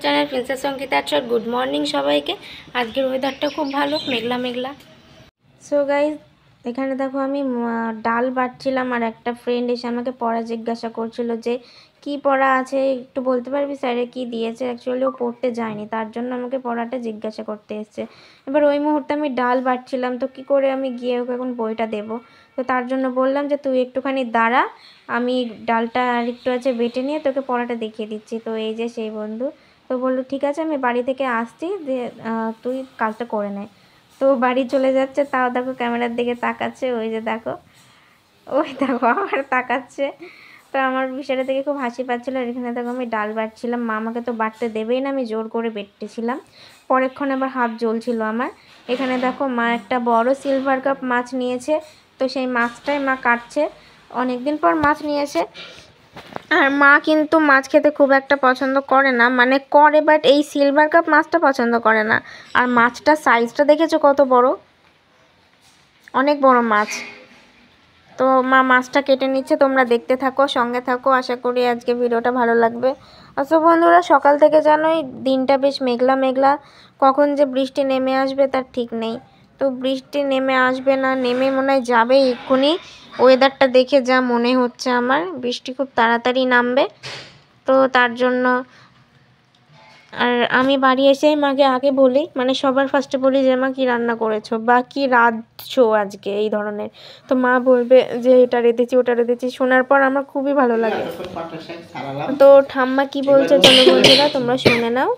Channel princess Sangeeta আচ্ছা good morning সবাইকে। আজকের ওয়েদারটা খুব ভালো, মেঘলা মেঘলা। সো গাইজ, এখানে দেখো আমি ডাল বাটছিলাম আর একটা ফ্রেন্ড এসে আমাকে পড়া জিজ্ঞাসা করছিল যে কি পড়া আছে, একটু বলতে পারবি স্যারে কি দিয়েছে। অ্যাকচুয়ালি ও পড়তে যায়নি, তার জন্য আমাকে পড়াটা জিজ্ঞাসা করতে এসছে। এবার ওই মুহূর্তে আমি ডাল বাটছিলাম, তো কি করে আমি গিয়ে ওকে এখন বইটা দেবো। তো তার জন্য বললাম যে তুই একটুখানি দাঁড়া, আমি ডালটা আর একটু আছে বেটে নিয়ে তোকে পড়াটা দেখিয়ে দিচ্ছি। তো এই যে সেই বন্ধু, তো বললো ঠিক আছে আমি বাড়ি থেকে আসছি, যে তুই কাজটা করে নে। তো বাড়ি চলে যাচ্ছে, তাও দেখো ক্যামেরার দিকে তাকাচ্ছে, ওই যে দেখো, ওই দেখো আবার তাকাচ্ছে। তো আমার বিষয়টা থেকে খুব হাসি পাচ্ছিলো। আর এখানে দেখো আমি ডাল বাটছিলাম, মা আমাকে তো বাটতে দেবেই না, আমি জোর করে বেটতেছিলাম। পরেক্ষণ আবার হাত জ্বলছিল আমার। এখানে দেখো মা একটা বড় সিলভার কাপ মাছ নিয়েছে, তো সেই মাছটাই মা কাটছে। অনেকদিন পর মাছ নিয়েছে, আর মা কিন্তু মাছ খেতে খুব একটা পছন্দ করে না, মানে করে বাট এই সিলভার কাপ মাছটা পছন্দ করে না। আর মাছটার সাইজটা দেখেছো কত বড়, অনেক বড় মাছ। তো মা মাছটা কেটে নিচ্ছে, তোমরা দেখতে থাকো, সঙ্গে থাকো, আশা করি আজকে ভিডিওটা ভালো লাগবে। আচ্ছা বন্ধুরা, সকাল থেকে জানোই দিনটা বেশ মেঘলা মেঘলা, কখন যে বৃষ্টি নেমে আসবে তার ঠিক নেই। তো বৃষ্টি নেমে আসবে না, নেমে মনে হয় যাবে এক্ষুনি। ওয়েদারটা দেখে যা মনে হচ্ছে আমার, বৃষ্টি খুব তাড়াতাড়ি নামবে। তো তার জন্য আর আমি বাড়ি এসেই মাকে আগে বলি, মানে সবার ফার্স্টে বলি যে মা কী রান্না করেছো বা কী রাঁধছো আজকে, এই ধরনের। তো মা বলবে যে এটা রেঁধেছি ওটা রেঁধেছি, শোনার পর আমার খুবই ভালো লাগে। তো ঠাম্মা কি বলছে চলো বন্ধুরা তোমরা শুনে নাও।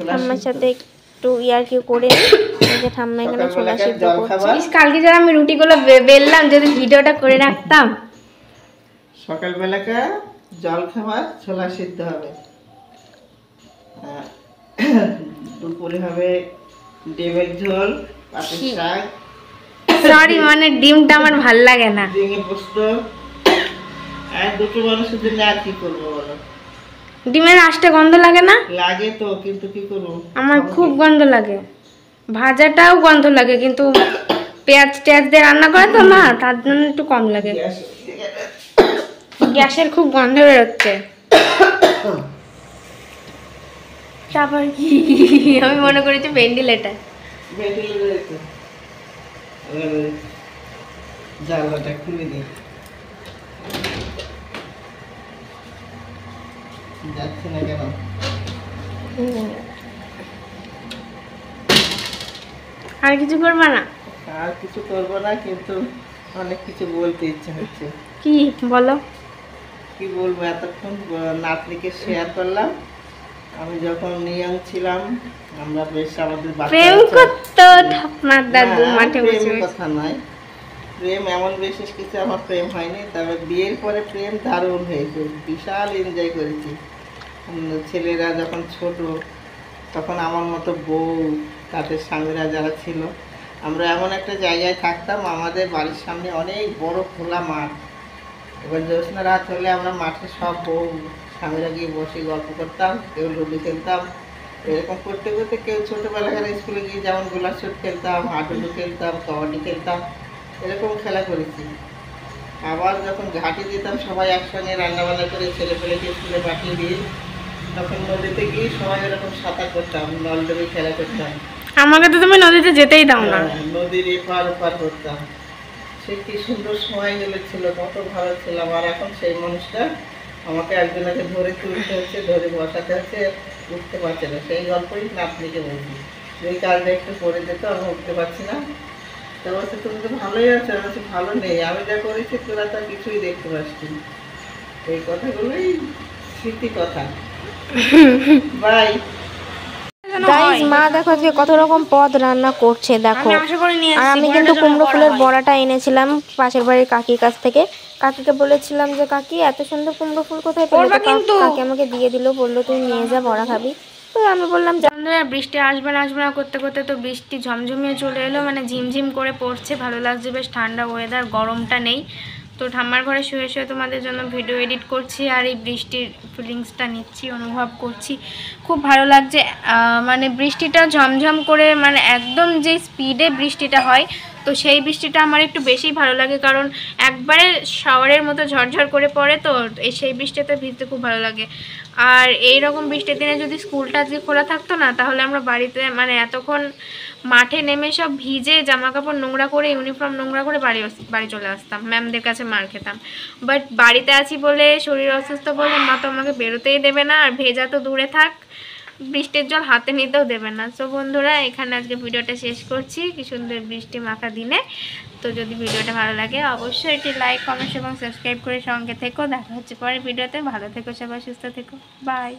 ঠাম্মার সাথে একটু ইয়ার্কি করে এই যে ঠাম্মা এখানে ছোলা সিদ্ধ করছে। কালকে যারা আমি রুটিগুলো বেললাম, যদি ভিডিওটা করে রাখতাম। সকালবেলাকা জল খাবার ছোলা সিদ্ধ হবে, দুপুরে হবে ডিমের ঝোল, পাটের শাক, সরি মানে ডিমটা আমার ভাল লাগে না, ডিমের পোস্ত। আর দুটো মানুষের জন্য আর কি করবো বলো? ডিমের আঁশটা গন্ধ লাগে না? লাগে তো, কিন্তু কি করবো, আমার খুব গন্ধ লাগে। ভাজাটাও গন্ধ লাগে, কিন্তু পেঁয়াজ টেয়াজ দিয়ে রান্না করে তো মা, তার জন্য একটু কম লাগে। গ্যাসের খুব গন্ধ বেরোচ্ছে। তারপর কি আমি মনে করেছি ভেন্টিলেটার। জানলাটা খুলে দিই, যাচ্ছে না কেন? আর কিছু করবা না? আর কিছু করবো না, কিন্তু অনেক কিছু বলতে ইচ্ছা হচ্ছে। কি বলো? কি বলবো, এতক্ষণ নাতনিকে শেয়ার করলাম। আমি যখন নিয়াং ছিলাম, আমরা বেশ আমাদের প্রেম করতো ঠাকুমার দাদু মাঠে বসে। কথা নয়, প্রেম এমন বিশেষ কিছু আমার প্রেম হয়নি, তবে বিয়ের পরে প্রেম দারুণ হয়েছে, বিশাল এনজয় করেছি। ছেলেরা যখন ছোট, তখন আমার মতো বউ, তাদের স্বামীরা যারা ছিল, আমরা এমন একটা জায়গায় থাকতাম, আমাদের বাড়ির সামনে অনেক বড় খোলা মাঠ। এবার জ্যোৎস্না রাত হলে আমরা মাঠে সব বউ স্বামীরা গিয়ে বসে গল্প করতাম, কেউ লুডু খেলতাম। এরকম করতে করতে কেউ ছোটোবেলাকার স্কুলে গিয়ে যেমন গোলার ছুট খেলতাম, হাডুডু খেলতাম, কবাডি খেলতাম, এরকম খেলা করেছি। আবার যখন ঘাটে যেতাম সবাই একসঙ্গে রান্নাবান্না করে ছেলেপেলেকে স্কুলে পাঠিয়ে দিয়ে, তখন নদীতে গিয়ে সবাই এরকম সাঁতার করতাম, নলডুবি খেলা করতাম। আমাকে তো তুমি নদীতে যেতেই দাও না। নদীর এপার ওপার করতাম। সে কি সুন্দর সময় ছিল, কত ভালো ছিলাম। আর এখন সেই মানুষটা আমাকে একজনকে ধরে তুলতে হচ্ছে, ধরে বসাতে হচ্ছে, উঠতে পারছে না। সেই গল্পই নাতনিকে বলছি, এই কাজটা একটু করে যেত, আমি উঠতে পারছি না। তা বলছে তুমি তো ভালোই আছো। আমি বলছি ভালো নেই, আমি যা করেছি তোরা তা কিছুই দেখতে পাচ্ছি। এই কথাগুলোই স্মৃতি কথা। বাই গাইস, মা দেখো আজকে কত রকম পদ রান্না করছে দেখো। আর আমি কিন্তু কুমড়ো ফুলের বড়াটা এনেছিলাম পাশের বাড়ির কাকির কাছ থেকে। কাকিকে বলেছিলাম যে কাকি এত সুন্দর কুমড়ো ফুল কোথায় পেলে, কাকি আমাকে দিয়ে দিল, বললো তুই নিয়ে যা বড়া খাবি। তো আমি বললাম বৃষ্টি আসবে না আসবে না করতে করতে তো বৃষ্টি ঝমঝমিয়ে চলে এলো, মানে ঝিমঝিম করে পড়ছে, ভালো লাগছে, বেশ ঠান্ডা ওয়েদার, গরমটা নেই। তো ঠাম্মার ঘরে শুয়ে শুয়ে তোমাদের জন্য ভিডিও এডিট করছি, আর এই বৃষ্টির ফিলিংসটা নিচ্ছি, অনুভব করছি, খুব ভালো লাগছে। মানে বৃষ্টিটা ঝমঝম করে, মানে একদম যে স্পিডে বৃষ্টিটা হয়, তো সেই বৃষ্টিটা আমার একটু বেশি ভালো লাগে, কারণ একবারে শাওয়ারের মতো ঝরঝর করে পড়ে, তো সেই বৃষ্টিতে ভিজতে খুব ভালো লাগে। আর এই রকম বৃষ্টির দিনে যদি স্কুলটা আজকে খোলা থাকতো না, তাহলে আমরা বাড়িতে মানে এতক্ষণ মাঠে নেমে সব ভিজে জামা কাপড় নোংরা করে ইউনিফর্ম নোংরা করে বাড়ি চলে আসতাম, ম্যামদের কাছে মার খেতাম। বাট বাড়িতে আছি বলে, শরীর অসুস্থ বলে মা তো আমাকে বেরোতেই দেবে না, আর ভেজা তো দূরে থাক, বৃষ্টির জল হাতে নিতেও দেবে না। সো বন্ধুরা, এখানে আজকে ভিডিওটা শেষ করছি কি সুন্দর বৃষ্টি মাখা দিনে। তো যদি ভিডিওটা ভালো লাগে অবশ্যই একটি লাইক, কমেন্ট এবং সাবস্ক্রাইব করে সঙ্গে থেকো। দেখা হচ্ছে পরের ভিডিওতে। ভালো থেকো সবাই, সুস্থ থেকো, বাই।